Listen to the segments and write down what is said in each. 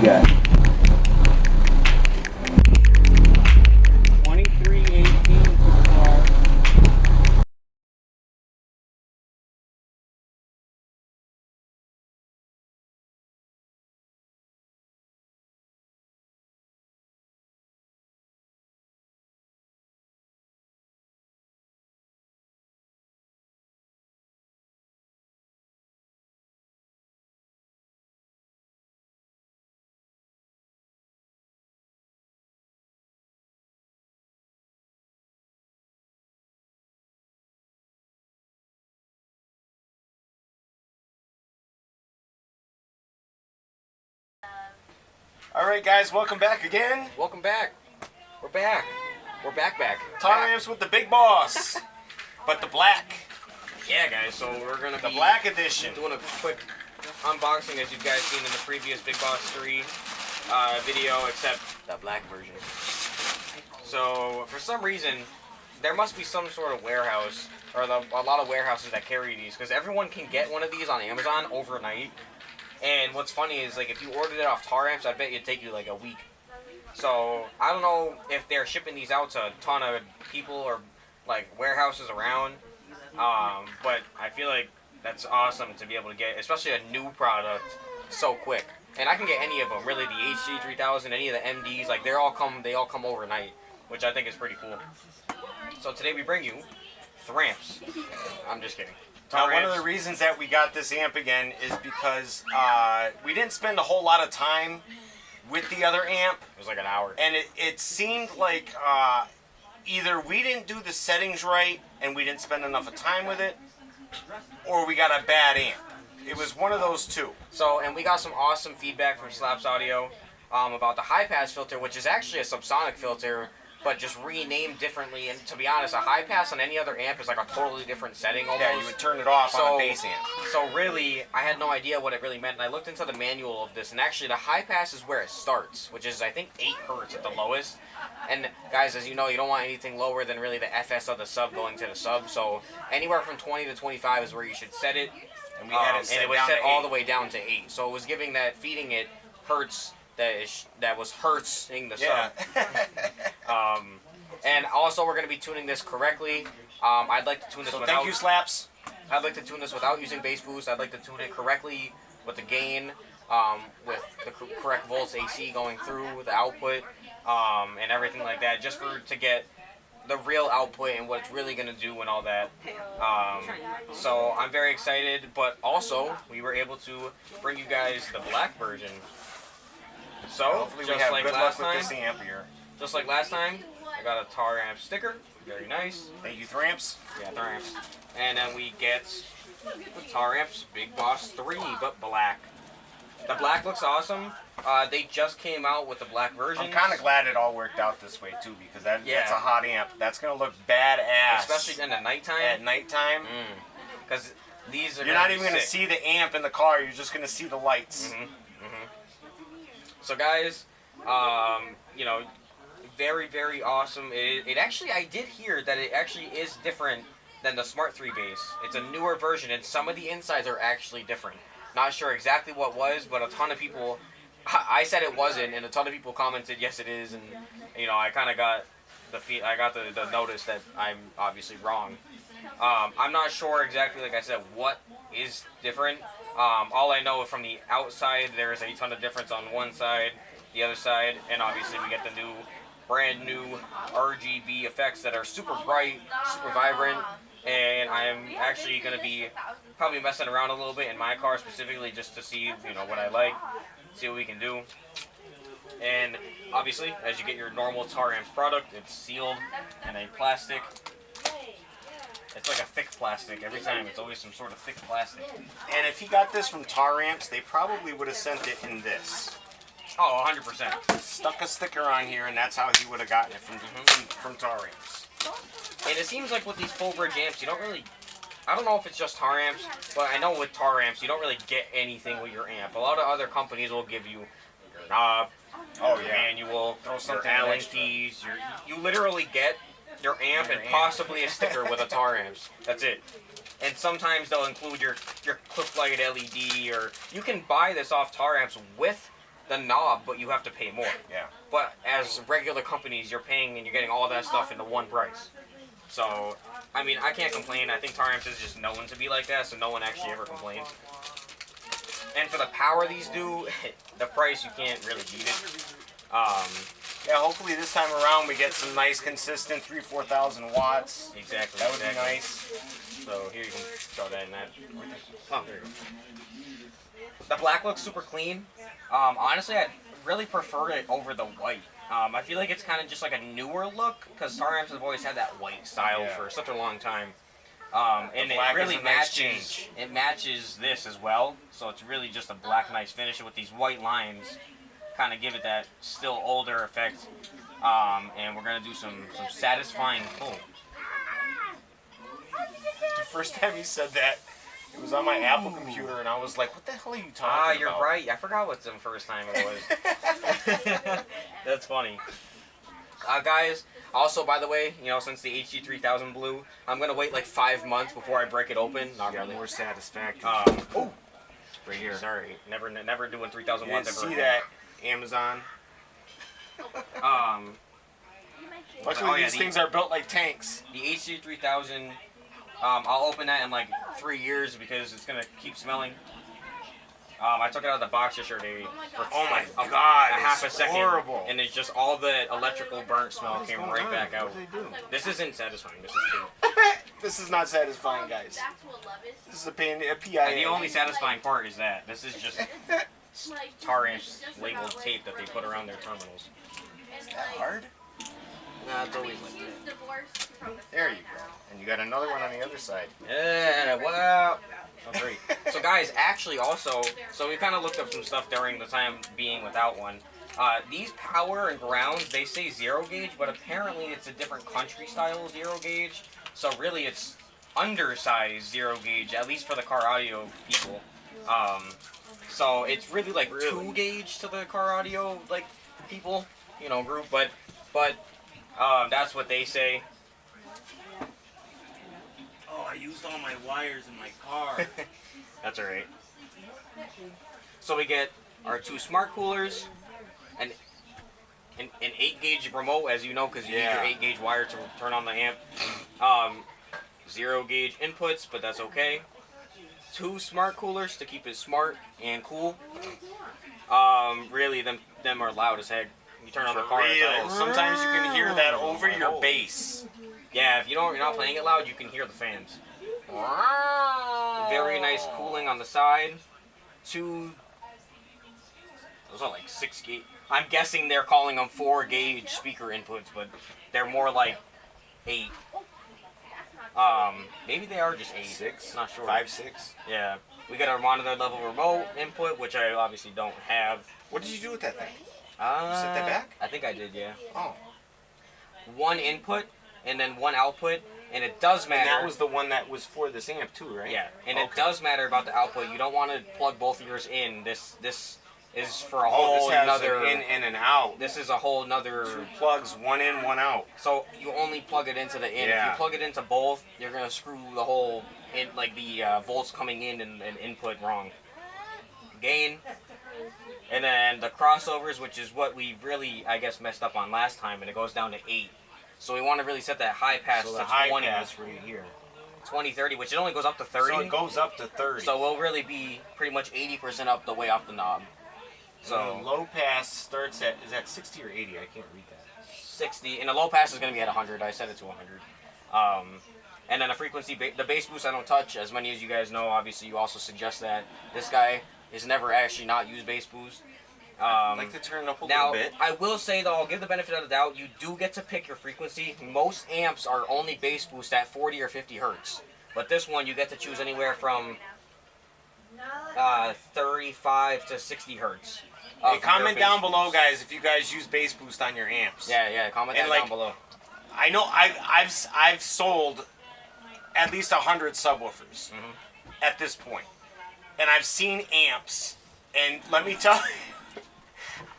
got? 2318 supercar. Alright guys, welcome back again. Welcome back. We're back. We're back. Taramps with the big boss. But the black. Yeah, guys, so we're going to The be black edition. doing a quick unboxing as you guys seen in the previous Big Boss 3 video, except the black version. So, for some reason, there must be some sort of warehouse, or a lot of warehouses that carry these, because everyone can get one of these on Amazon overnight. And what's funny is, like, if you ordered it off Taramps, I bet it'd take you, like, a week. So, I don't know if they're shipping these out to a ton of people or, like, warehouses around. But I feel like that's awesome to be able to get, especially a new product, so quick. And I can get any of them, really, the HG3000, any of the MDs, like, they all come overnight, which I think is pretty cool. So today we bring you Taramps. I'm just kidding. Now, one of the reasons that we got this amp again is because we didn't spend a whole lot of time with the other amp. It was like an hour. And it seemed like either we didn't do the settings right and we didn't spend enough time with it, or we got a bad amp. It was one of those two. So, and we got some awesome feedback from Slaps Audio about the high pass filter, which is actually a subsonic filter, but just renamed differently. And to be honest, a high pass on any other amp is like a totally different setting almost. Yeah, you would turn it off on a bass amp. So really, I had no idea what it really meant, and I looked into the manual of this, and actually the high pass is where it starts, which is I think 8 hertz at the lowest. And guys, as you know, you don't want anything lower than really the FS of the sub going to the sub, so anywhere from 20 to 25 is where you should set it. And we had it set, and it was down set to all 8. the way down to 8. So it was giving that, feeding it hertz that was hertzing the sub. And also we're going to be tuning this correctly. I'd like to tune this without... Thank you, Slaps. I'd like to tune this without using bass boost. I'd like to tune it correctly with the gain, with the correct volts AC going through the output, and everything like that, just to get the real output and what it's really going to do and all that. So I'm very excited, but also we were able to bring you guys the black version. So, hopefully we have good luck with this amp here. Just like last time, I got a Taramps sticker. Very nice. Thank you, Taramps. Yeah, Taramps. And then we get the Taramps Big Boss 3, but black. The black looks awesome. They just came out with the black version. I'm kind of glad it all worked out this way, too, because that's a hot amp. That's going to look badass. Especially in the nighttime. At nighttime. Because these are You're not even going to see the amp in the car. You're just going to see the lights. So, guys, you know, very, very awesome. It actually, I did hear that it actually is different than the Smart 3 bass. It's a newer version, and some of the insides are actually different. Not sure exactly what was, but a ton of people, I said it wasn't, and a ton of people commented, yes, it is, and, you know, I kind of got the notice that I'm obviously wrong. I'm not sure exactly, like I said, what is different. All I know from the outside, there's a ton of difference on one side, the other side, and obviously we get the brand new RGB effects that are super bright, super vibrant, and I'm actually going to be probably messing around a little bit in my car specifically just to see, you know, what I like, see what we can do. And obviously, as you get your normal Taramps product, it's sealed in a plastic. It's like a thick plastic. Every time, it's always some sort of thick plastic. And if he got this from Taramps, they probably would have sent it in this. Oh, 100%. Stuck a sticker on here, and that's how he would have gotten it from Taramps. And it seems like with these full bridge amps, you don't really... I don't know if it's just Taramps, but I know with Taramps, you don't really get anything with your amp. A lot of other companies will give you your knob, your manual, your Allen keys. You literally get your amp and possibly a sticker with a Taramps. That's it. And sometimes they'll include your clip light LED, or you can buy this off Taramps with the knob, but you have to pay more. Yeah. But as regular companies, you're paying and you're getting all that stuff into one price. So, I mean, I can't complain. I think Taramps is just known to be like that, so no one actually ever complains. And for the power these do, the price, you can't really beat it. Yeah, hopefully this time around we get some nice, consistent 3,000-4,000 watts. Exactly. That would be exactly. nice. So here you can throw that in that. Oh, there you go. The black looks super clean. Honestly, I really prefer it over the white. I feel like it's kind of just like a newer look because Taramps have always had that white style for such a long time. And it really matches. It matches this as well. So it's really just a black, nice finish with these white lines. Kind of give it that still older effect. And we're gonna do some satisfying pull. The first time he said that, it was on my Apple computer, and I was like, "What the hell are you talking about?" You're right. I forgot what the first time it was. That's funny. Guys, also, by the way, you know, since the HG3000 blew, I'm going to wait like 5 months before I break it open. Not really. More satisfactory. Oh, right here. Sorry. Never doing 3000 You watts didn't ever see again. that, Amazon. Oh, yeah, these things are built like tanks. The HG3000, I'll open that in like 3 years because it's going to keep smelling. I took it out of the box yesterday for Oh my like God, a half a it's second, horrible. and it's just all the electrical burnt smell came right back out. What did they do? This isn't satisfying. This is too. This is not satisfying, guys. This is a PIA. The only satisfying part is that this is just Taramps labeled tape that they put around their terminals. Is that hard? Nah, it's always like that. There you go. And you got another one on the other side. Yeah, well. Oh, great. So guys, actually also, so we kind of looked up some stuff during the time being without one. These power and grounds, they say 0 gauge, but apparently it's a different country style 0 gauge. So really it's undersized 0 gauge, at least for the car audio people. So it's really like 2 gauge to the car audio like people, you know, group, but that's what they say. Oh, I used all my wires in my car. That's alright. So we get our 2 smart coolers, an 8 gauge remote, as you know, because you need your 8 gauge wire to turn on the amp. 0 gauge inputs, but that's okay. 2 smart coolers to keep it smart and cool. Really, them are loud as heck. You turn on the car. Real. Sometimes you can hear that over your bass. Yeah, if you're not playing it loud, you can hear the fans. Very nice cooling on the side. 2. Those are like 6 gauge. I'm guessing they're calling them 4 gauge speaker inputs, but they're more like 8. Maybe they are just 8. 6? Not sure. 5, 6? Yeah. We got our monitor level remote input, which I obviously don't have. What did you do with that thing? You set that back? I think I did, yeah. Oh. 1 input and then 1 output, and it does matter. And that was the one that was for this amp too, right? Yeah, and it does matter about the output. You don't want to plug both of yours in. This is for a whole this has nother an in and an out. This is a whole nother 2 plugs, 1 in, 1 out. So you only plug it into the in. Yeah. If you plug it into both, you're gonna screw the whole in, like the volts coming in and input wrong. Gain. And then the crossovers, which is what we really, I guess, messed up on last time, and it goes down to 8. So we want to really set that high pass So the to high 20. pass right here. 20, 30, which it only goes up to 30. So it goes up to 30. So we'll really be pretty much 80% up the way off the knob. So low pass starts at, is that 60 or 80? I can't read that. 60, and the low pass is going to be at 100. I set it to 100. And then the frequency, the bass boost I don't touch. As many as you guys know, obviously you also suggest that. This guy is never actually not use bass boost. I'd like to turn it up a Now, little bit. I will say though, I'll give the benefit of the doubt, you do get to pick your frequency. Most amps are only bass boost at 40 or 50 hertz. But this one, you get to choose anywhere from 35 to 60 hertz. Hey, comment down below, guys, if you guys use bass boost on your amps. Yeah, comment that down below. I know I've sold at least 100 subwoofers at this point, and I've seen amps, and let me tell you,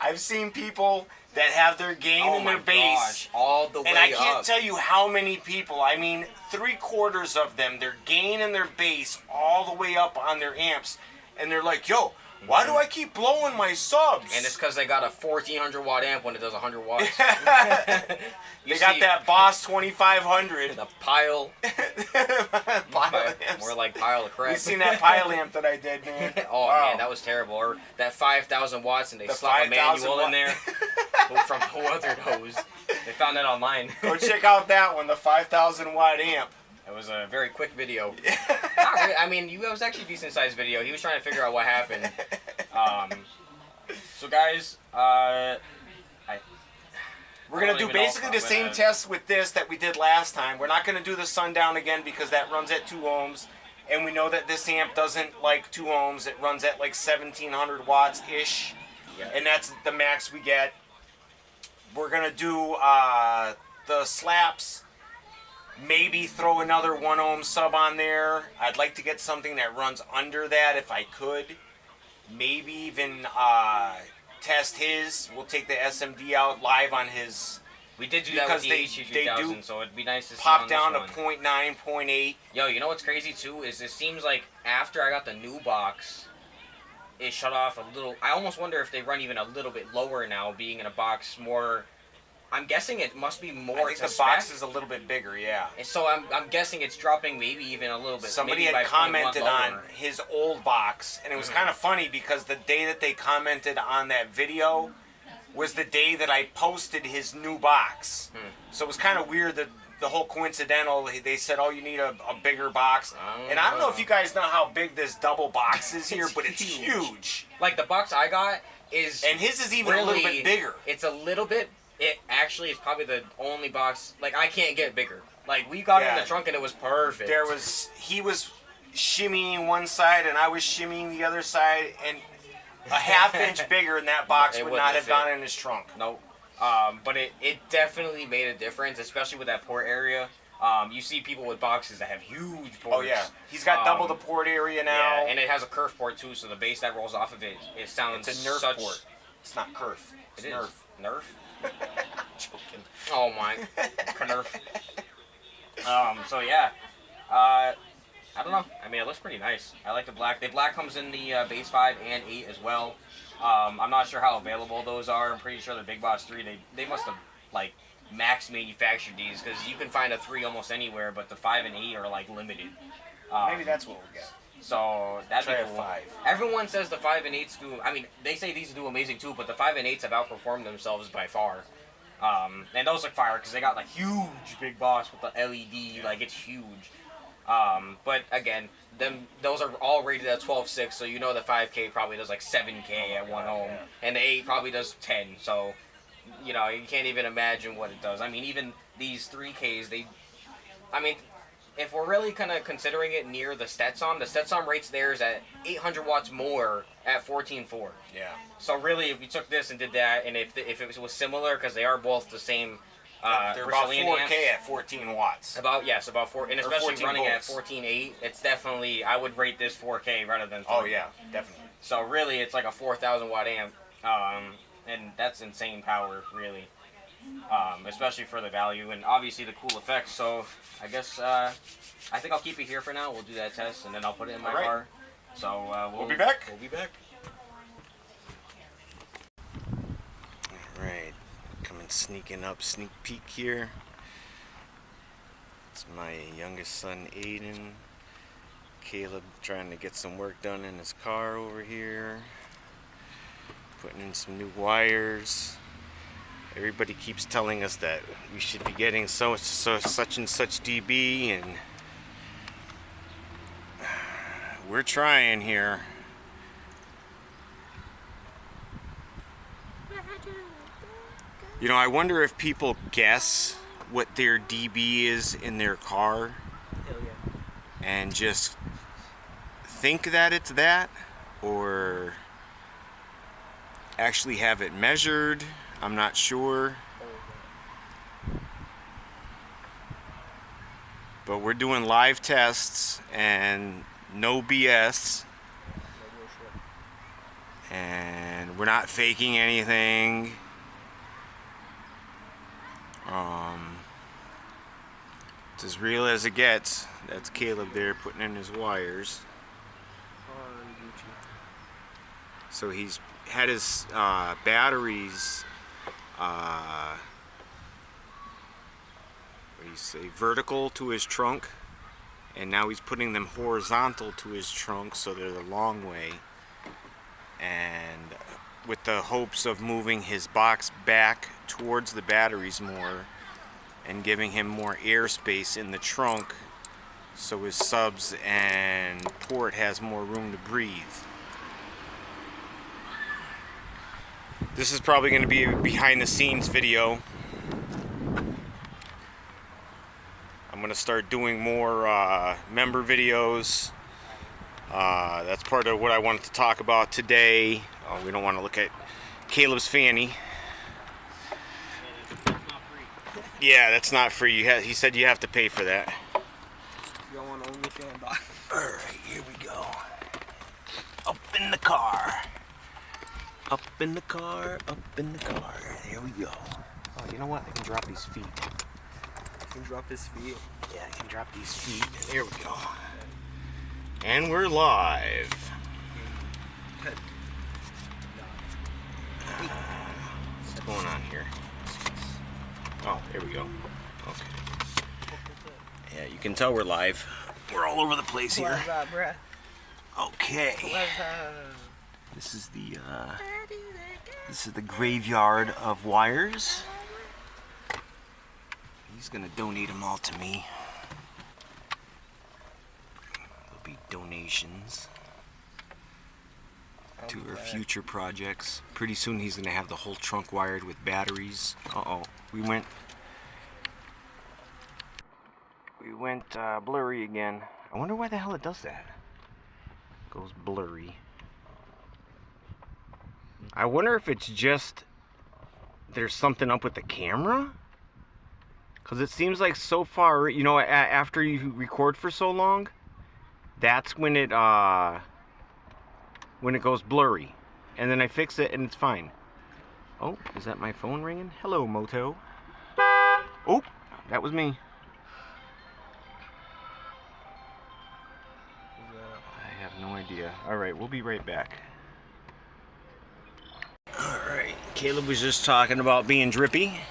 I've seen people that have their gain and their bass all the way and I can't up. tell you how many people. I mean, 3/4 of them, their gain and their bass all the way up on their amps, and they're like, "Yo, Why do I keep blowing my subs? And it's because they got a 1400 watt amp when it does 100 watts. They got that Boss 2500. The pile. Pile amps. More like pile of crap. You seen that pile amp that I did, man? Oh, man, that was terrible. Or that 5,000 watts and they slap a manual in there from who other knows. They found that online. Go check out that one, the 5,000 watt amp. It was a very quick video. Not really, I mean, it was actually a decent sized video. He was trying to figure out what happened. So guys, we're going to do basically the same test with this that we did last time. We're not going to do the sundown again because that runs at 2 ohms. And we know that this amp doesn't like 2 ohms. It runs at like 1,700 watts-ish. Yeah. And that's the max we get. We're going to do the slaps. Maybe throw another 1 ohm sub on there. I'd like to get something that runs under that if I could. Maybe even test his. We'll take the SMD out live on his. We did do that with the HC3000, so it'd be nice to see pop down to one. 0.9, 0.8. Yo, you know what's crazy too is it seems like after I got the new box, it shut off a little. I almost wonder if they run even a little bit lower now, being in a box more. I'm guessing it must be more. I think the box is a little bit bigger, yeah. And so I'm guessing it's dropping maybe even a little bit. Somebody maybe had by commented 0.1 on lower. his old box, and it was kind of funny because the day that they commented on that video was the day that I posted his new box. So it was kind of weird that the whole coincidental. They said, "Oh, you need a bigger box," and I don't know if you guys know how big this double box is here, but it's huge. Like the box I got is, and his is even really, a little bit bigger. It's a little bit. It actually is probably the only box. Like I can't get bigger. Like we got it in the trunk and it was perfect. He was shimmying one side and I was shimmying the other side, and a half-inch bigger in that box would not have gone in his trunk. Nope. But it definitely made a difference, especially with that port area. You see people with boxes that have huge ports. Oh yeah, he's got double the port area now. Yeah, and it has a kerf port too, so the bass that rolls off of it, it sounds. It's a Nerf port. It's not kerf. It's Nerf. Nerf. Joking. Oh my, Nerf. So yeah, I don't know. I mean, it looks pretty nice. I like the black. The black comes in the base 5 and 8 as well. I'm not sure how available those are. I'm pretty sure the Big Boss 3, they must have like max manufactured these because you can find a 3 almost anywhere, but the 5 and 8 are like limited. Maybe that's what we'll get. So that'd Try be cool. 5. Everyone says the 5 and 8s do. I mean, they say these do amazing too, but the 5 and 8s have outperformed themselves by far. And those look fire because they got like huge Big Boss with the LED, like it's huge. But again, those are all rated at 12.6, so you know the 5K probably does like 7K at 1 ohm, and the 8 probably does 10. So you know you can't even imagine what it does. I mean, even these 3Ks, if we're really kind of considering it near the Stetson rates theirs at 800 watts more at 14.4. Yeah. So really, if we took this and did that, and if it was similar, because they are both the same. They're about 4K amps, at 14 watts. about 4, and especially running volts. at 14.8, it's definitely, I would rate this 4K rather than 3. Oh yeah, definitely. So really, it's like a 4,000 watt amp, and that's insane power, really. Especially for the value and obviously the cool effects. So I guess I think I'll keep it here for now. We'll do that test and then I'll put it in my car. So we'll be back. We'll be back. All right, coming sneaking up, sneak peek here. It's my youngest son, Aiden. Caleb trying to get some work done in his car over here. Putting in some new wires. Everybody keeps telling us that we should be getting such and such dB, and we're trying here. You know, I wonder if people guess what their dB is in their car. Hell yeah. And just think that it's that, or actually have it measured. I'm not sure. But we're doing live tests and no BS. And we're not faking anything. It's as real as it gets. That's Caleb there putting in his wires. So he's had his batteries, what do you say, vertical to his trunk, and now he's putting them horizontal to his trunk so they're the long way, and with the hopes of moving his box back towards the batteries more and giving him more airspace in the trunk so his subs and port has more room to breathe. This is probably going to be a behind the scenes video. I'm going to start doing more member videos. That's part of what I wanted to talk about today. Oh, we don't want to look at Caleb's fanny. Yeah, that's not free. He said you have to pay for that. You don't want to only fan box. Alright, here we go. Up in the car. Up in the car, up in the car. Here we go. Oh, you know what? I can drop these feet. You can drop his feet. Yeah, I can drop these feet. There we go. And we're live. What's going on here? Oh, there we go. Okay. Yeah, you can tell we're live. We're all over the place here. Okay. This is the graveyard of wires. He's gonna donate them all to me. There'll be donations to our future projects. Pretty soon he's gonna have the whole trunk wired with batteries. Uh-oh, we went blurry again. I wonder why the hell it does that. Goes blurry. I wonder if it's just there's something up with the camera, because it seems like so far, you know, after you record for so long, that's when it goes blurry, and then I fix it and it's fine. Oh, is that my phone ringing? Hello, Moto. Oh, that was me. I have no idea. All right, we'll be right back. Alright, Caleb was just talking about being drippy.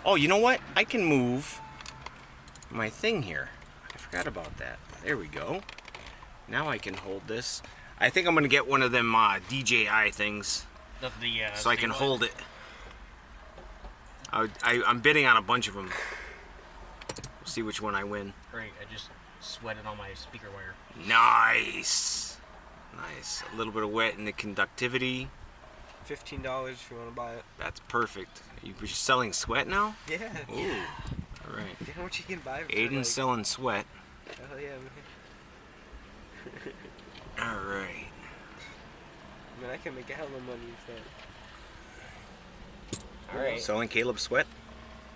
Oh, you know what? I can move my thing here. I forgot about that. There we go. Now I can hold this. I think I'm going to get one of them DJI things so I can hold it. I'm bidding on a bunch of them. We'll see which one I win. Great, I just sweated on my speaker wire. Nice. Nice. A little bit of wet in the conductivity. $15 if you want to buy it. That's perfect. You're selling sweat now? Yeah. Ooh. All right. You know what you can buy for Aiden's selling sweat. Hell yeah, man. All right. I mean, I can make a hell of money with that. Alright. Selling Caleb sweat?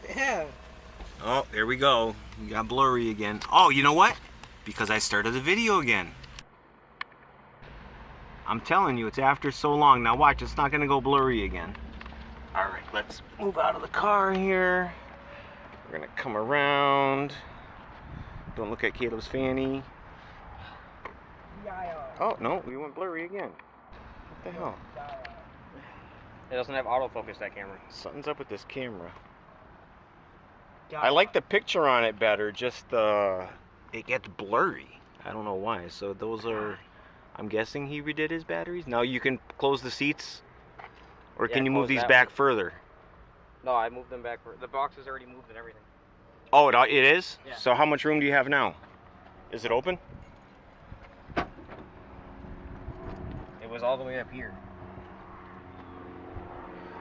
Yeah. Oh, there we go. You got blurry again. Oh, you know what? Because I started the video again. I'm telling you, it's after so long. Now watch, it's not going to go blurry again. Alright, let's move out of the car here. We're going to come around. Don't look at Caleb's fanny. Oh, no, we went blurry again. What the hell? It doesn't have autofocus, that camera. Something's up with this camera. I like the picture on it better, just it gets blurry. I don't know why. So those are, I'm guessing he redid his batteries. Now you can close the seats, or Yeah, can you move close these that back one. further? No, I moved them back. The box is already moved and everything. Oh, it is? Yeah. So how much room do you have now? Is it open? It was all the way up here.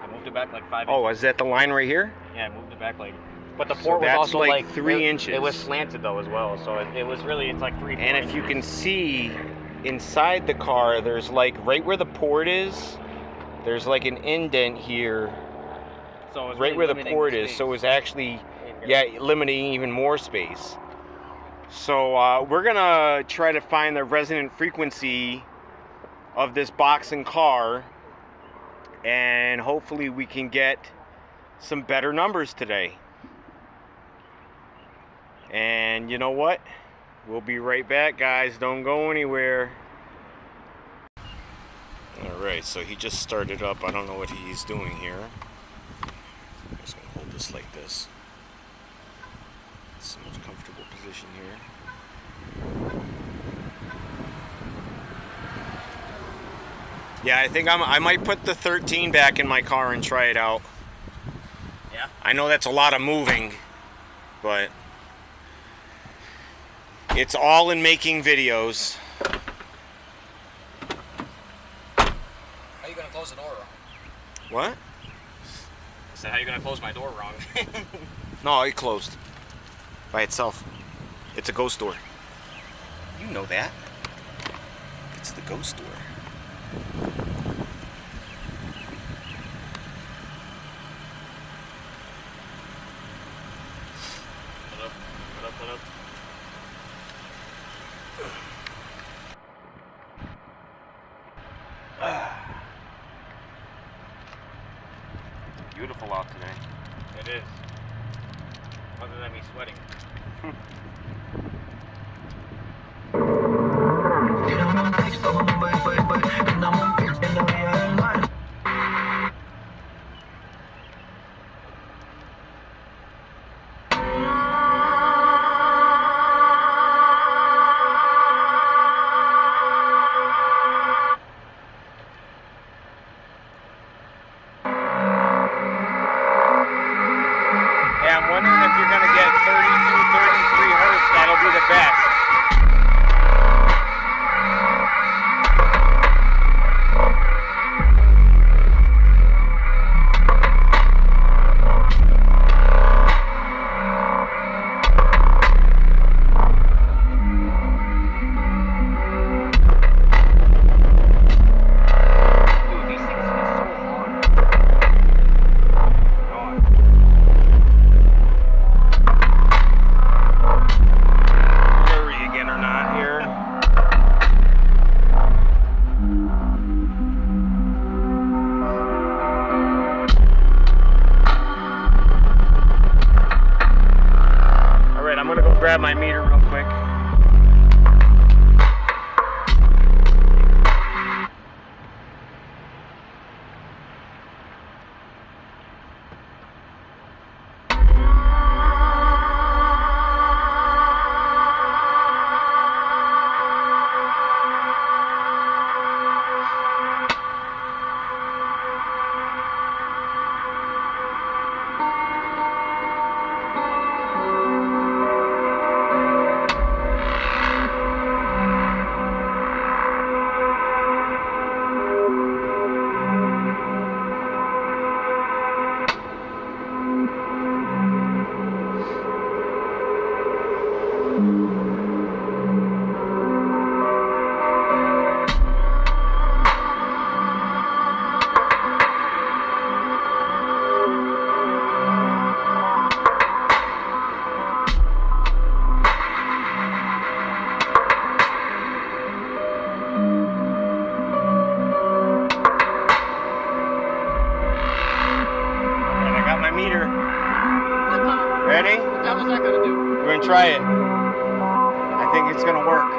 I moved it back like 5 inches. Oh, is that the line right here? Yeah, I moved it back like. But the So port was that's also like 3 inches. It was slanted though as well, so it was really, it's like 3. And if you can see inside the car, there's like right where the port is, there's like an indent here, so it's right really where the limiting port is. space. So it's actually, In here. yeah, limiting even more space. So we're gonna try to find the resonant frequency of this box and car, and hopefully we can get some better numbers today. And you know what? We'll be right back, guys. Don't go anywhere. All Alright, so he just started up. I don't know what he's doing here. I'm just going to hold this like this. It's the most comfortable position here. Yeah, I think I might put the 13 back in my car and try it out. Yeah? I know that's a lot of moving, but it's all in making videos. How are you going to close the door wrong? What? I said, how are you going to close my door wrong? No, it closed by itself. It's a ghost door. You know that. It's the ghost door. Put up. Beautiful out today. It is. Other than me sweating. Yeah, I'm wondering if you're going to get 32, 33 hertz. That'll be the best. Dude, these things hit so hard. Hurry again or not here. Alright, I'm going to go grab my meter real quick. Meter. Ready? What the hell is that gonna do? We're gonna try it. I think it's gonna work.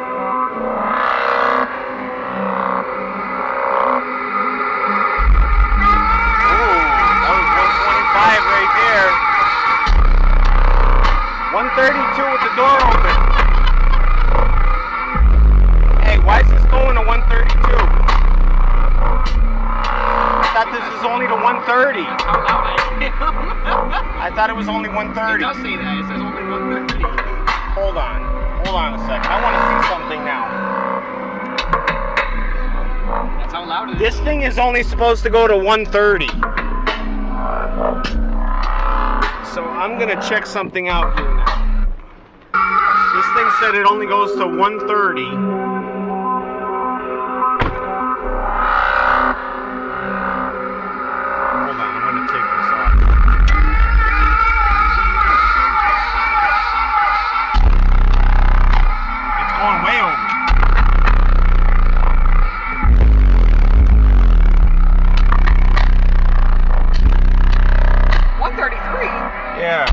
Ooh, that was 125 right there. 132 with the door open. Hey, why is this going to 132? I thought this was only to 130. How loud I am. I thought it was only It 130. does say that. It says only 130. Hold on a second. I want to see something now. That's how loud it is. This thing is only supposed to go to 130. So I'm gonna check something out here now. This thing said it only goes to 130. Yeah.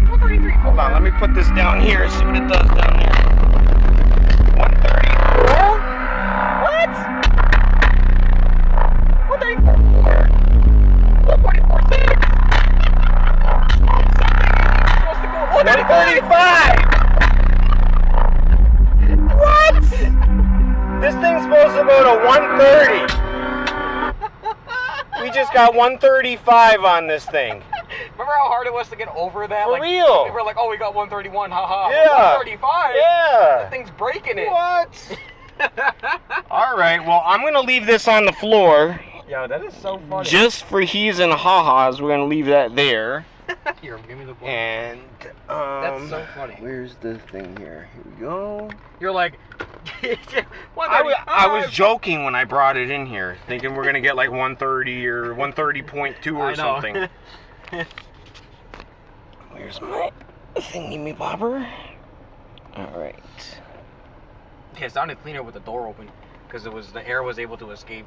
133. Hold on, let me put this down here and see what it does down there. 134? What? 130. We just got 135 on this thing. Remember how hard it was to get over that? For like, real. We were like, oh, we got 131, haha. Yeah. 135? Yeah. That thing's breaking it. What? All right, well, I'm going to leave this on the floor. Yo, that is so funny. Just for he's and ha-has, we're going to leave that there. Here, give me the book. And, That's so funny. Where's the thing here? Here we go. You're like, I was joking when I brought it in here, thinking we're going to get like 130 or 130.2 or something. Where's my thingy-me-bobber? All right. Yeah, it sounded cleaner with the door open because the air was able to escape.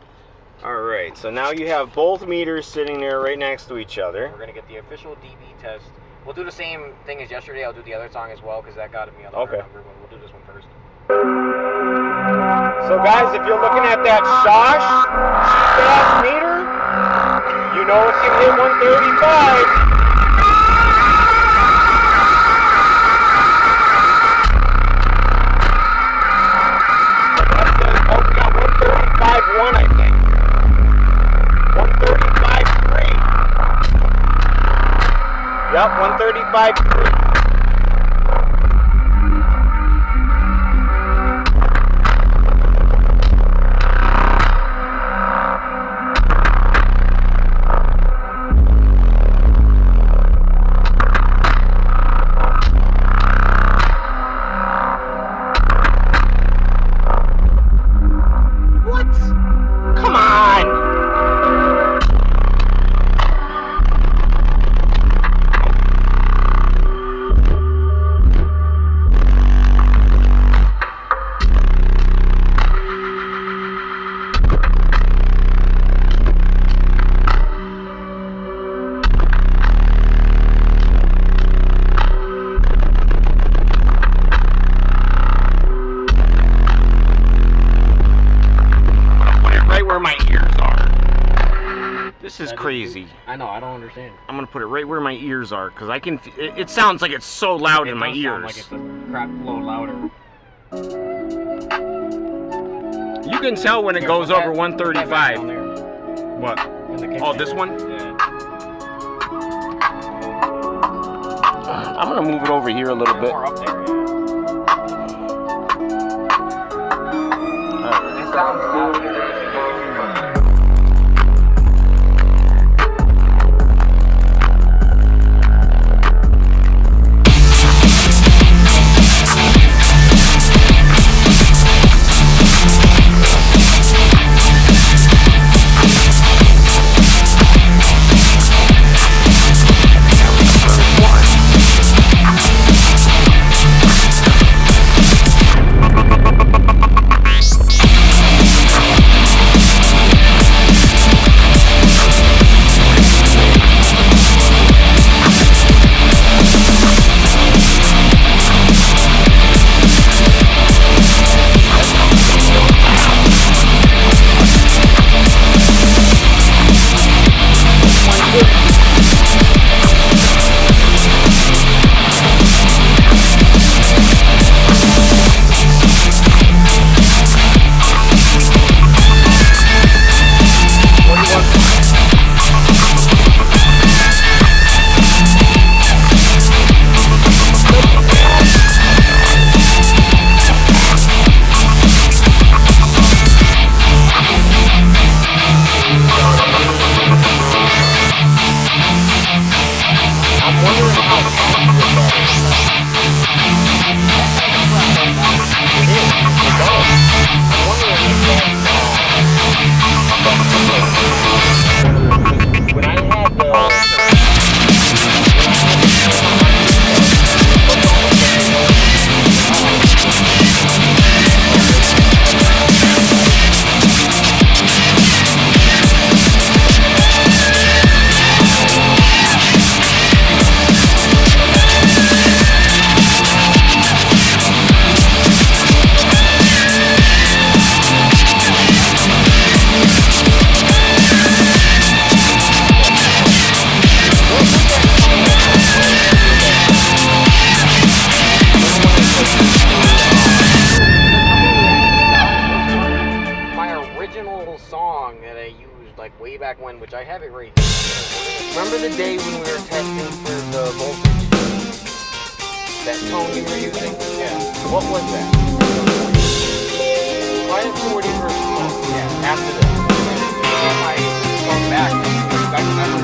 All right, so now you have both meters sitting there right next to each other. We're gonna get the official DB test. We'll do the same thing as yesterday. I'll do the other song as well because that got me on the other number. But we'll do this one first. So guys, if you're looking at that Shosh meter, you know it's gonna hit 135. One, I think. 135.3. Yep, 135.3. This is crazy. I know, I don't understand. I'm gonna put it right where my ears are because I can. It sounds like it's so loud in my ears. Like it's a crap load louder. You can tell when it goes over 135. What? Oh, this one? Yeah. I'm gonna move it over here a little bit. More up there, yeah. Alright. It sounds louder. like way back when, which I have it right here. Remember the day when we were testing for the voltage? That tone you were using? Yeah. What was that? Quiet 40 versus tone. Yeah, after this. If I come back, you guys remember?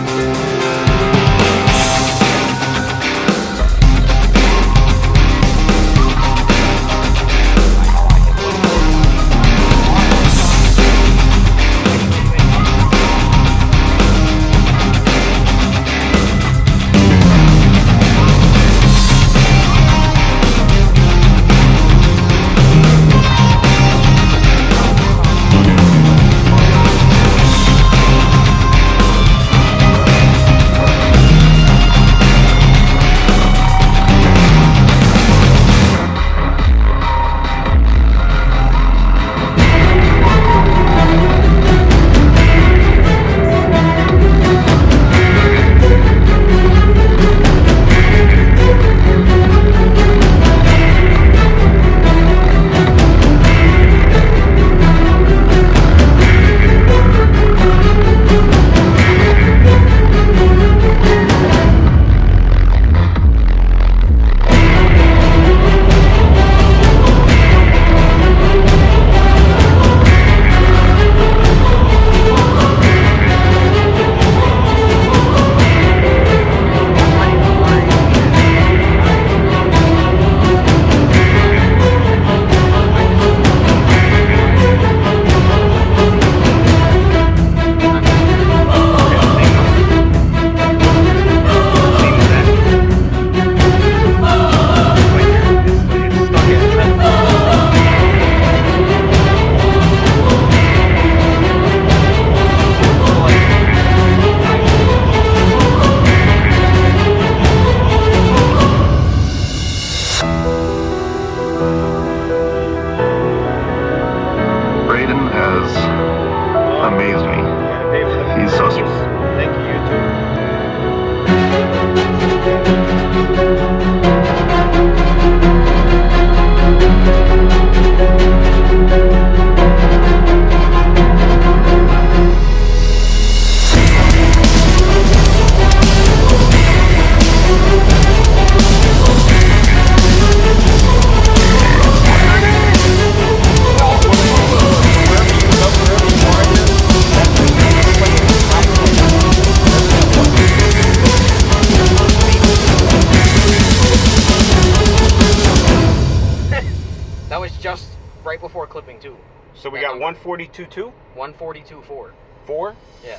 Right before clipping too. So we got 142.2? 142.4. 4? Yeah.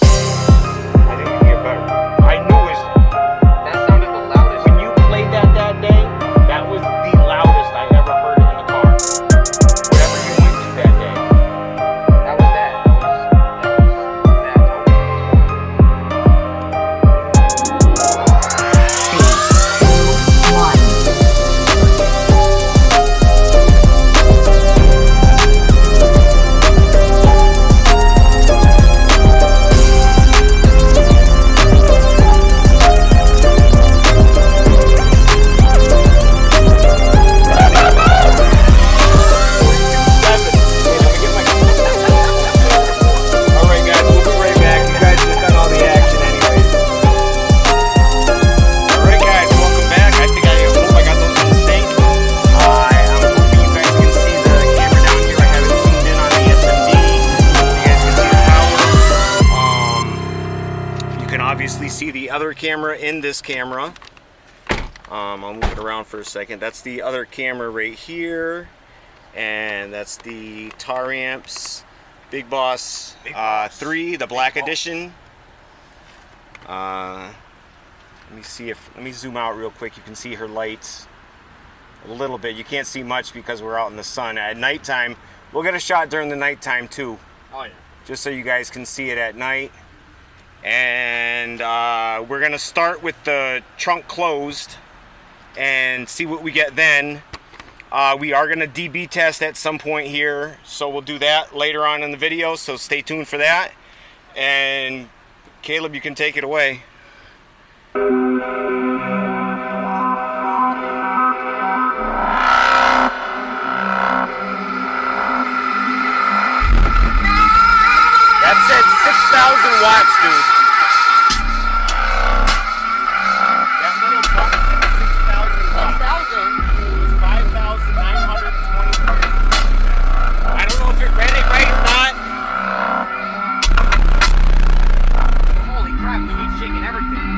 I think we can get better. I knew it. That sounded the loudest. When you played that day, that was the loudest I ever heard it in the car. Whatever you went to that day. That was that. See the other camera in this camera. I'll move it around for a second. That's the other camera right here, and that's the Taramps Big Boss 3, the Black Edition. Let me zoom out real quick. You can see her lights a little bit. You can't see much because we're out in the sun. At nighttime, we'll get a shot during the nighttime too. Oh yeah. Just so you guys can see it at night. And we're gonna start with the trunk closed and see what we get then. We are gonna DB test at some point here, so we'll do that later on in the video, so stay tuned for that. And Caleb, you can take it away. That's it. watts, dude. That little buck is 6,000 watts. 5,920. I don't know if it read it right or not. Holy crap, dude, he's shaking everything.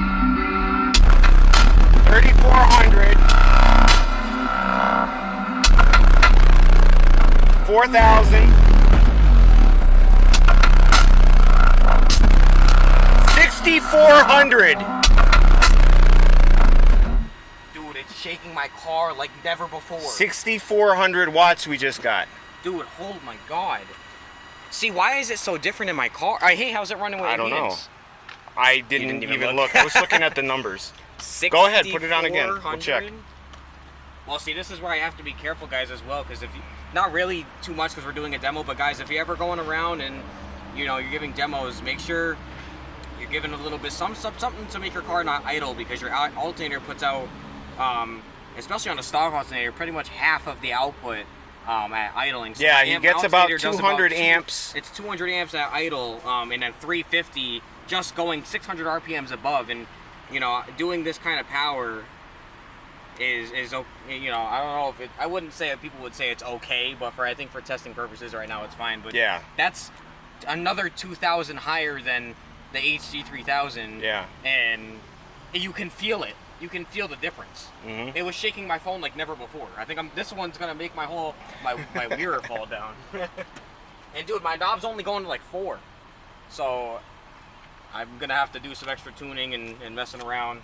3,400. 4,000. 6,400. Dude, it's shaking my car like never before. 6,400 watts we just got. Dude, oh my god. See, why is it so different in my car? Hey, how's it running with I don't know. enhance? I didn't even look. I was looking at the numbers. Go ahead, put it on again. We'll check. Well, see, this is where I have to be careful, guys, as well, because if you, not really too much because we're doing a demo, but guys, if you're ever going around and, you know, you're giving demos, make sure you're giving a little bit, something to make your car not idle, because your alternator puts out, especially on a stock alternator, pretty much half of the output at idling. So yeah, he gets about 200 amps. It's 200 amps at idle, and then 350 just going 600 RPMs above, and, you know, doing this kind of power is you know, I don't know if it, I wouldn't say that people would say it's okay, but I think for testing purposes right now it's fine. But yeah, that's another 2,000 higher than the HG3000. Yeah, and you can feel it. You can feel the difference. Mm-hmm. It was shaking my phone like never before. I think this one's gonna make my whole my mirror fall down. And dude, my knob's only going to like 4, so I'm gonna have to do some extra tuning and messing around.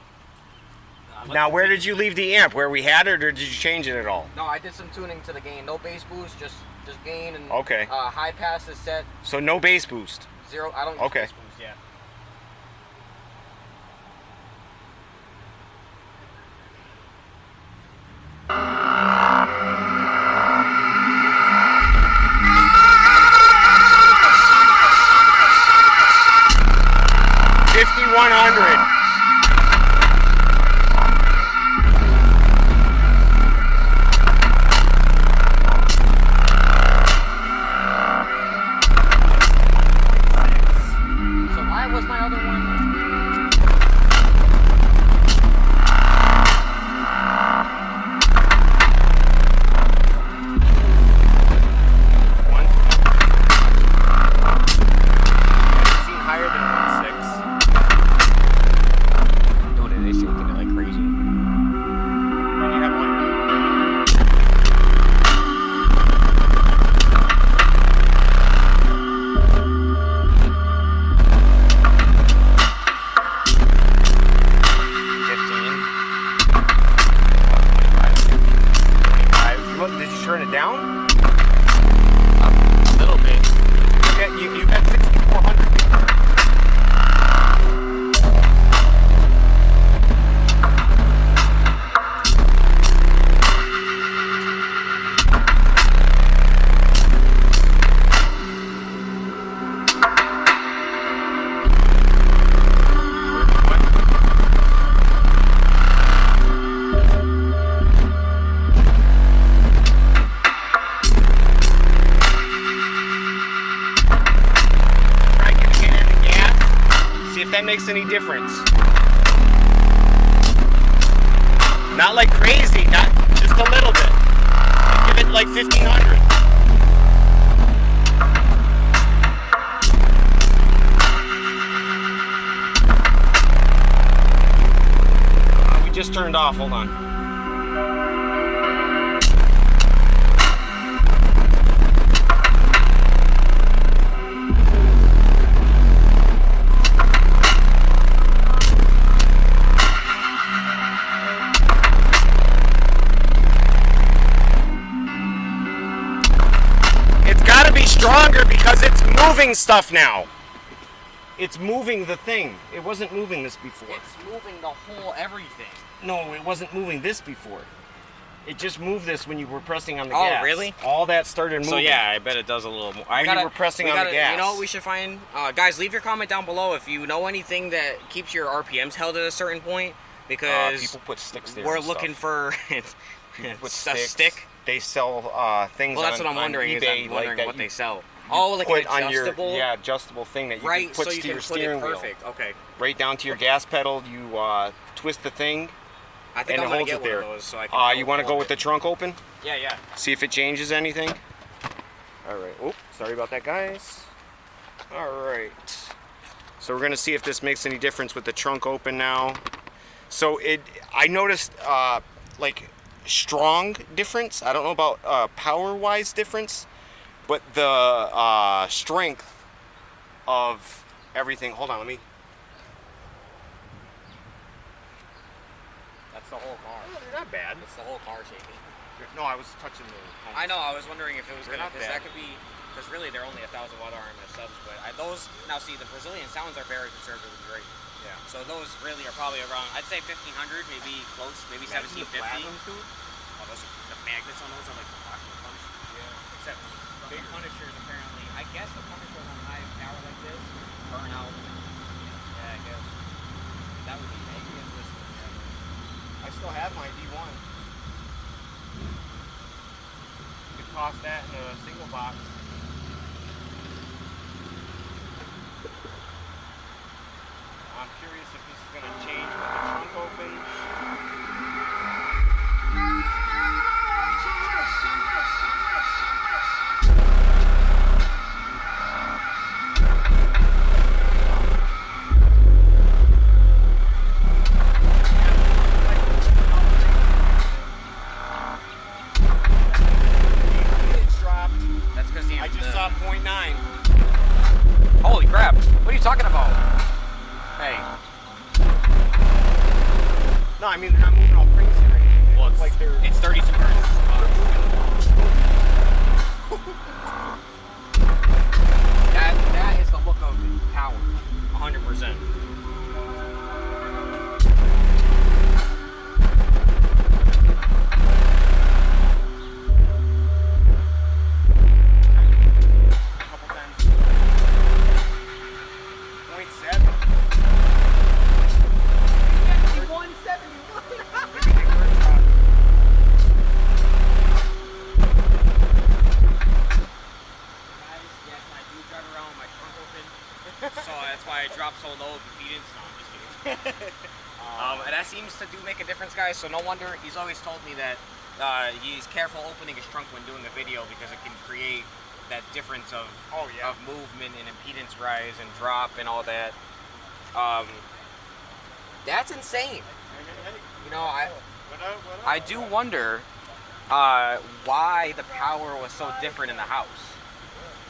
Now, where did you leave the amp? Where we had it, or did you change it at all? No, I did some tuning to the gain. No bass boost, just gain, and okay. High pass is set. So no bass boost. 0. I don't use bass boost. Yeah. Makes any difference. Not like crazy, not just a little bit. Give it like 1,500. We just turned off, hold on. Stronger because it's moving stuff now. It's moving the thing. It wasn't moving this before. It's moving the whole everything. No, it wasn't moving this before. It just moved this when you were pressing on the gas. Oh, really? All that started moving. So yeah, I bet it does a little more. When you were pressing on the gas. You know what we should find? Guys, leave your comment down below if you know anything that keeps your RPMs held at a certain point, because people put sticks there. We're looking for a stick. They sell things on eBay. Well, that's what I'm wondering. eBay, I'm wondering what they sell. Oh, like put an on your adjustable? adjustable thing that you Right, can put so to you can your put steering it wheel. perfect. Okay. Right down to your gas pedal. You twist the thing. I think And I'm it gonna holds get it one there. of those so I can. You want to go with the trunk open? Yeah, yeah. See if it changes anything. All right. Oh, sorry about that, guys. All right. So we're gonna see if this makes any difference with the trunk open now. So I noticed like strong difference. I don't know about power-wise difference, but the strength of everything. Hold on, let me. That's the whole car. They're not bad. It's the whole car shaking. No, I was touching the. I know. I was wondering if it was They're gonna, not because bad. that could be, because really they're only 1,000 watt RMS subs. But those now see the Brazilian sounds are very conservatively rated. Yeah. So those really are probably around. I'd say 1,500, maybe close, maybe 1,750. Oh, those are, the magnets on those are like the rocket pumps. Yeah. Except the Punishers apparently. I guess the Punishers on high power like this burn out. Yeah, I guess that would be maybe interesting. I still have my D1. You could toss that in a single box. I'm curious if this is going to change with the trunk open. That's because I just saw 0.9. Holy crap! What are you talking about? Hey. No, I mean they're not moving all crazy or anything. Well, It's like they're. It's 32 hertz. That is the look of power. 100%. A couple times. 0.7. Yes, I do drive around with my trunk open. So that's why I drop so low of impedance. No, I'm just kidding. And that seems to do make a difference, guys. So no wonder he's always told me that he's careful opening his trunk when doing a video because it can create that difference of of movement and impedance rise and drop and all that. That's insane. You know, I do wonder why the power was so different in the house.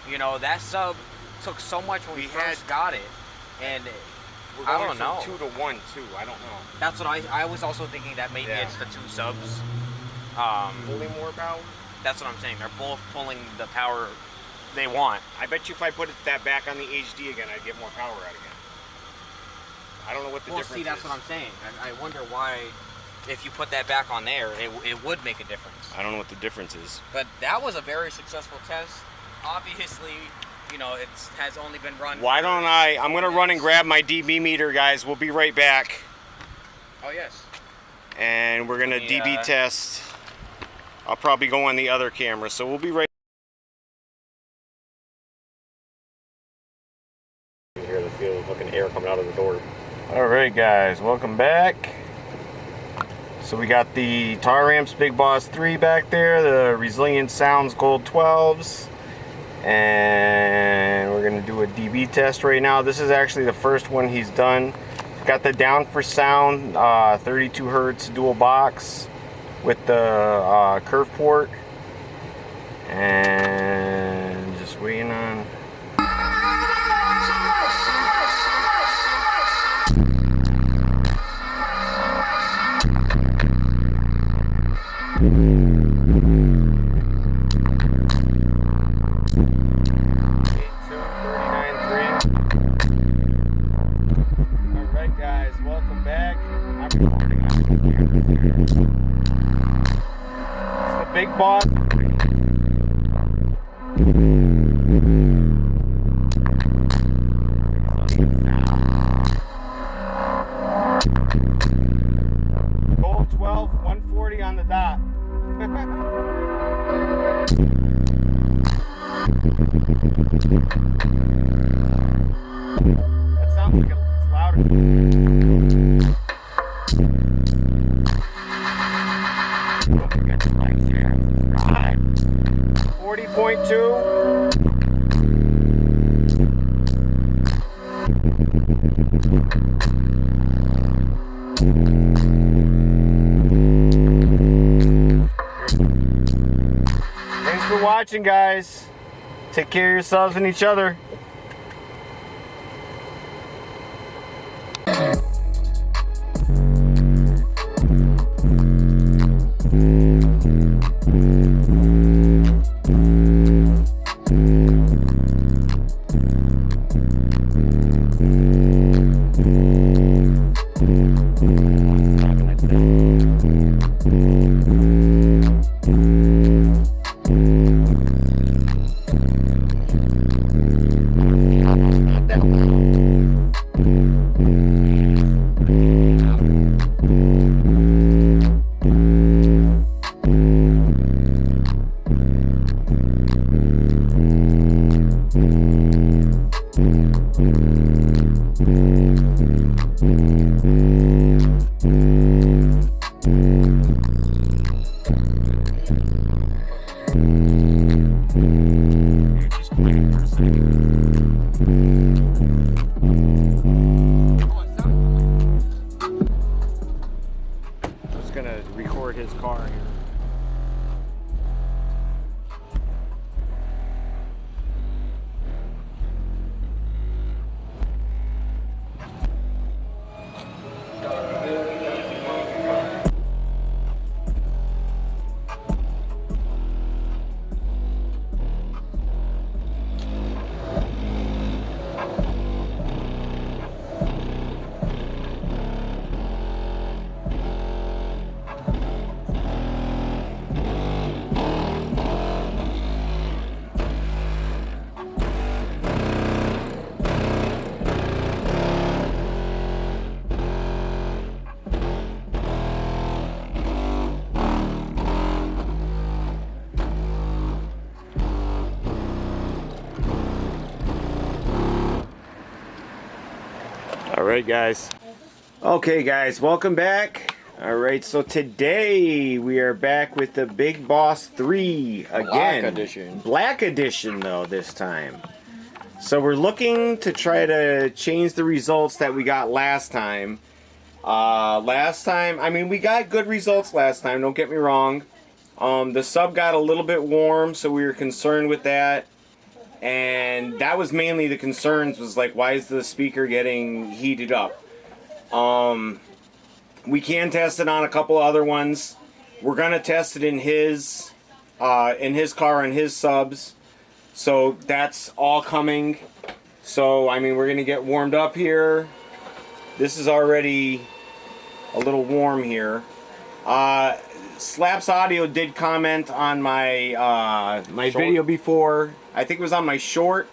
You know, that sub took so much when we first got it, and We're I going don't know. from 2 to 1 too. I don't know. That's what I was also thinking, that maybe Yeah. it's the two subs. Pulling more power. That's what I'm saying. They're both pulling the power they want. I bet you if I put that back on the HD again, I'd get more power out again. I don't know what the Well, difference see, that's is. what I'm saying. I wonder why, if you put that back on there, it would make a difference. I don't know what the difference is. But that was a very successful test. Obviously, you know, it has only been run. Why don't I'm going to run and grab my DB meter, guys. We'll be right back. Oh, yes. And we're going to Yeah. DB test. I'll probably go on the other camera, so we'll be right. You hear the feel of fucking air coming out of the door. All right, guys, welcome back. So we got the Taramps Big Boss 3 back there, the Resilient Sounds Gold 12s, and we're gonna do a DB test right now. This is actually the first one he's done. Got the down for sound 32 hertz dual box with the curve port, and just waiting on. Alright guys, welcome back. I'm recording. It's the Big Boss. Gold 12, 140 on the dot. That sounds like it's louder. 40.2. Thanks for watching, guys. Take care of yourselves and each other. Just gonna record his car here. Alright guys. Okay guys, welcome back. Alright, so today we are back with the Big Boss 3 again. Black edition. Black edition though this time. So we're looking to try to change the results that we got last time. I mean we got good results last time, don't get me wrong. The sub got a little bit warm, so we were concerned with that. And that was mainly the concerns, was like, why is the speaker getting heated up? We can test it on a couple other ones. We're gonna test it in his car and his subs. So that's all coming. So I mean, we're gonna get warmed up here. This is already a little warm here. Slaps Audio did comment on my my video before. I think it was on my short,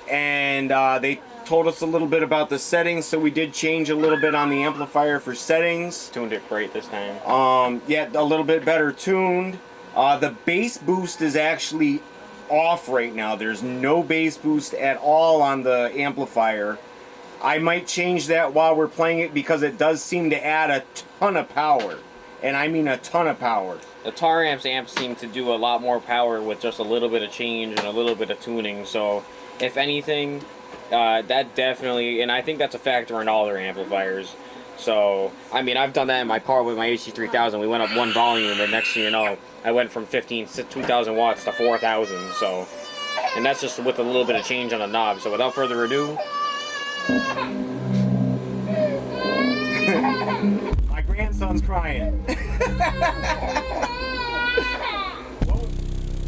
and they told us a little bit about the settings, so we did change a little bit on the amplifier for settings. Tuned it great this time. Yeah, a little bit better tuned. The bass boost is actually off right now. There's no bass boost at all on the amplifier. I might change that while we're playing it because it does seem to add a ton of power. And I mean a ton of power. The Taramps amps seem to do a lot more power with just a little bit of change and a little bit of tuning. So, if anything, that definitely, and I think that's a factor in all their amplifiers. So, I mean, I've done that in my car with my HC3000. We went up one volume, and next thing you know, I went from 2,000 watts to 4,000. So, and that's just with a little bit of change on the knob. So, without further ado. My grandson's crying.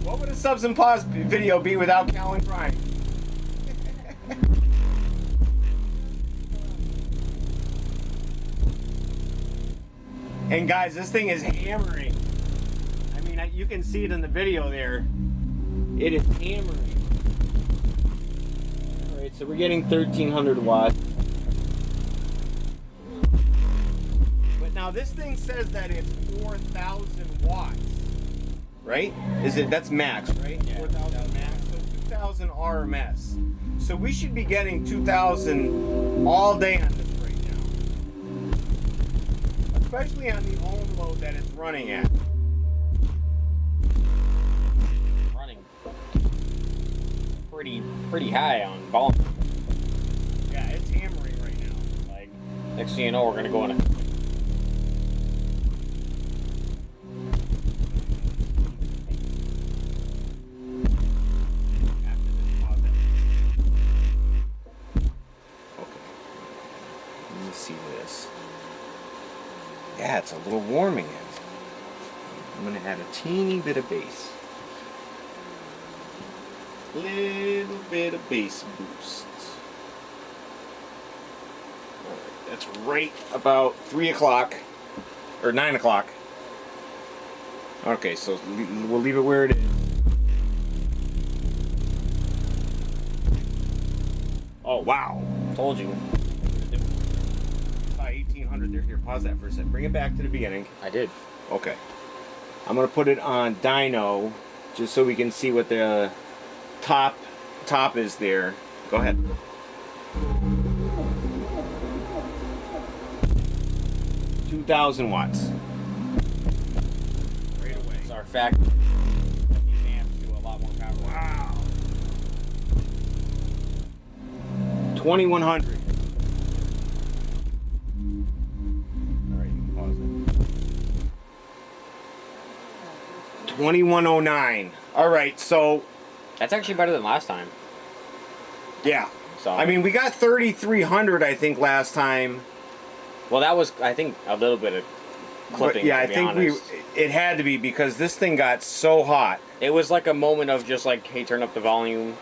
What would a Subs and Pause video be without Calvin crying? And guys, this thing is hammering. I mean, you can see it in the video there. It is hammering. Alright, so we're getting 1,300 watts. Now this thing says that it's 4,000 watts, right? That's max, right? Yeah, 4,000 max. So 2,000 RMS. So we should be getting 2,000 all day on this right now. Especially on the own load that it's running at. Running pretty high on volume. Yeah, it's hammering right now. Like, next thing you know, we're gonna go in a. Let me see this. Yeah, it's a little warm again. I'm gonna add a teeny bit of bass. Little bit of bass boost. Alright, that's right about 3 o'clock. Or 9 o'clock. Okay, so we'll leave it where it is. Oh, wow. Told you. 1800 there. Here, pause that for a second. Bring it back to the beginning. I did. Okay. I'm gonna put it on dyno just so we can see what the top is there. Go ahead. $2,000 watts. Right away. It's our factory. These amps do a lot more power. Wow. 2100. Alright, you can pause it. 2109. Alright, so That's actually better than last time. yeah. So I mean, we got 3,300, I think, last time. well, that was I think a little bit of clipping. But yeah, to I be think honest. it had to be because this thing got so hot. It was like a moment of just like, hey, turn up the volume,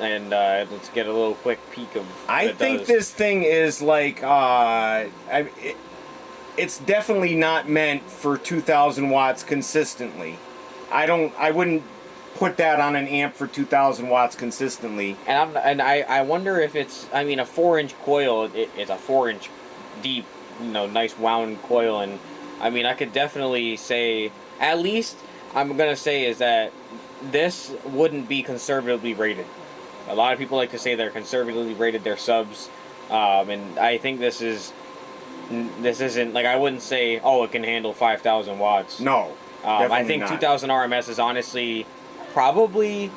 and let's get a little quick peek of. What I it think does. this thing is like, it's definitely not meant for 2,000 watts consistently. I wouldn't put that on an amp for 2,000 watts consistently. And I wonder if it's. I mean, a 4-inch coil. It's a 4-inch deep, nice wound coil, and I mean, I could definitely say at least I'm gonna say is that this wouldn't be conservatively rated. A lot of people like to say they're conservatively rated their subs, and I think this isn't like I wouldn't say it can handle 5,000 watts. No, I definitely think not. 2,000 RMS is honestly probably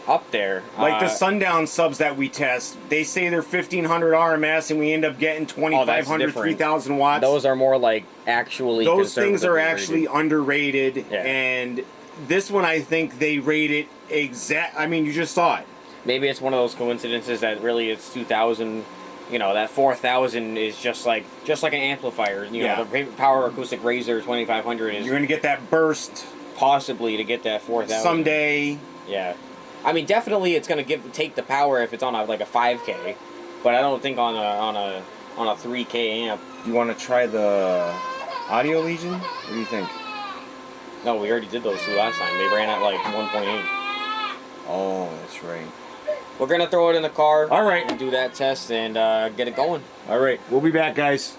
up there. Like the Sundown subs that we test, they say they're 1,500 RMS, and we end up getting 2,500, different. 3,000 watts. Those are more like actually. Those things are conservatively actually rated. underrated, Yeah. and this one I think they rate it exact. I mean, you just saw it. Maybe it's one of those coincidences that really it's 2,000. That 4,000 is just like an amplifier. Yeah. The Power Acoustic Razor 2,500 is You're gonna get that burst possibly to get that 4,000 someday. Yeah, I mean definitely it's gonna take the power if it's on a 5K, but I don't think on a 3K amp. You want to try the Audio Legion? What do you think? No, we already did those two last time. They ran at like 1.8. Oh, that's right. We're gonna throw it in the car. All right. And do that test and get it going. All right, we'll be back, guys.